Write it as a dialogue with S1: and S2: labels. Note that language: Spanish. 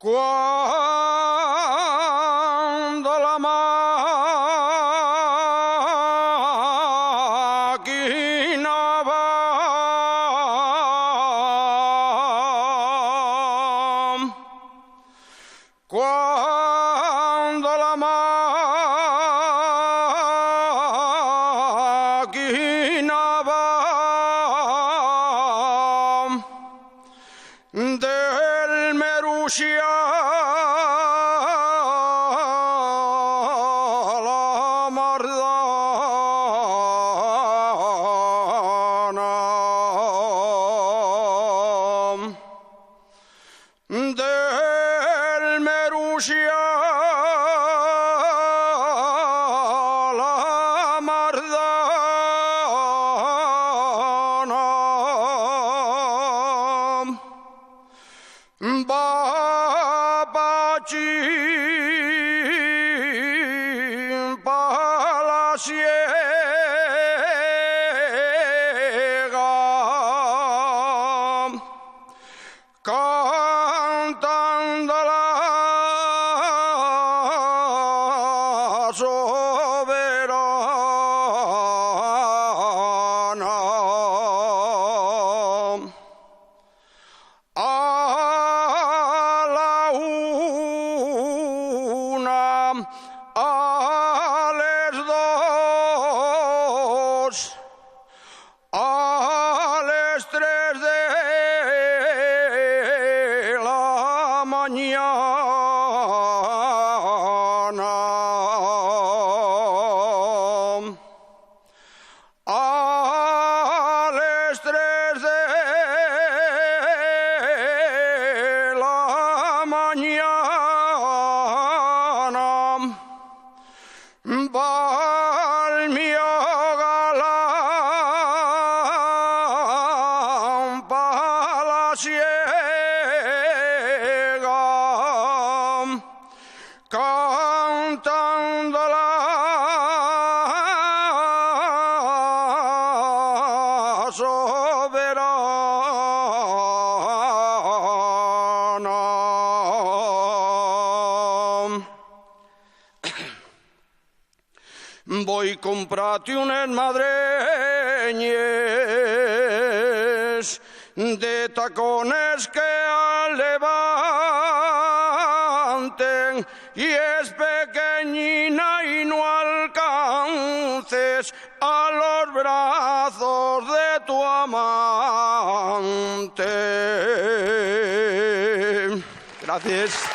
S1: Cuando la máquina va, cuando la máquina va del Merusia a la Mardana, del Merusia a la Mardana, va pa' la siega, cantando la soberana. A la una, a les dos, a les tres de la mañana, a les tres de la mañana va el mío galán pa' la siega, cantando la soberana. Voy comprate unes madreñes de tacones que levanten, y es pequeñina y no alcances a los brazos de tu amante. Gracias.